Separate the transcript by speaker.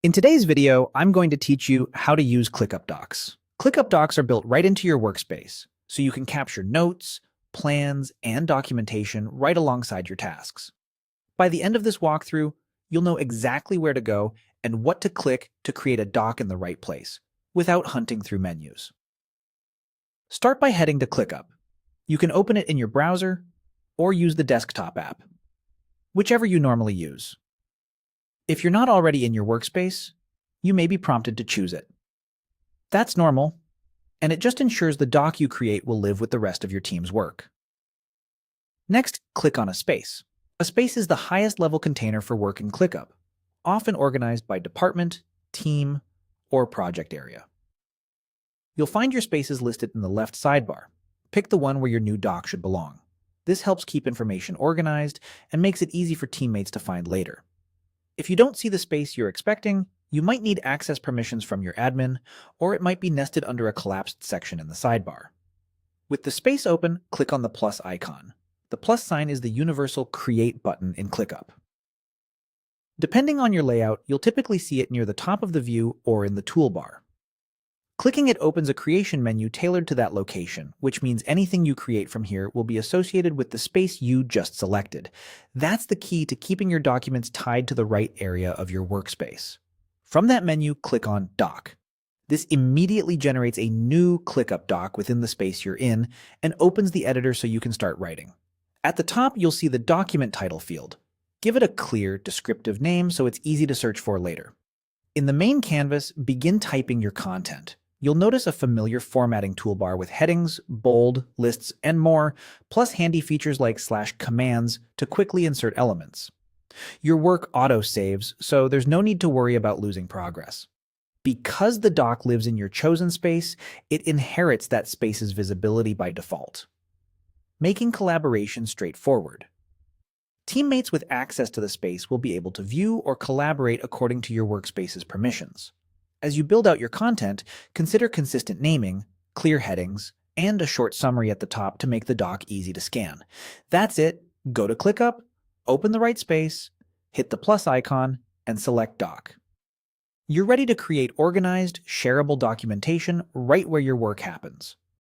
Speaker 1: In today's video, I'm going to teach you how to use ClickUp Docs. ClickUp Docs are built right into your workspace, so you can capture notes, plans, and documentation right alongside your tasks. By the end of this walkthrough, you'll know exactly where to go and what to click to create a doc in the right place, without hunting through menus. Start by heading to ClickUp. You can open it in your browser or use the desktop app, whichever you normally use. If you're not already in your workspace, you may be prompted to choose it. That's normal, and it just ensures the doc you create will live with the rest of your team's work. Next, click on a space. A space is the highest level container for work in ClickUp, often organized by department, team, or project area. You'll find your spaces listed in the left sidebar. Pick the one where your new doc should belong. This helps keep information organized and makes it easy for teammates to find later. If you don't see the space you're expecting, you might need access permissions from your admin, or it might be nested under a collapsed section in the sidebar. With the space open, click on the plus icon. The plus sign is the universal Create button in ClickUp. Depending on your layout, you'll typically see it near the top of the view or in the toolbar. Clicking it opens a creation menu tailored to that location, which means anything you create from here will be associated with the space you just selected. That's the key to keeping your documents tied to the right area of your workspace. From that menu, click on Doc. This immediately generates a new ClickUp doc within the space you're in and opens the editor so you can start writing. At the top, you'll see the document title field. Give it a clear, descriptive name so it's easy to search for later. In the main canvas, begin typing your content. You'll notice a familiar formatting toolbar with headings, bold, lists, and more, plus handy features like /commands to quickly insert elements. Your work auto-saves, so there's no need to worry about losing progress. Because the doc lives in your chosen space, it inherits that space's visibility by default, making collaboration straightforward. Teammates with access to the space will be able to view or collaborate according to your workspace's permissions. As you build out your content, consider consistent naming, clear headings, and a short summary at the top to make the doc easy to scan. That's it. Go to ClickUp, open the right space, hit the plus icon, and select Doc. You're ready to create organized, shareable documentation right where your work happens.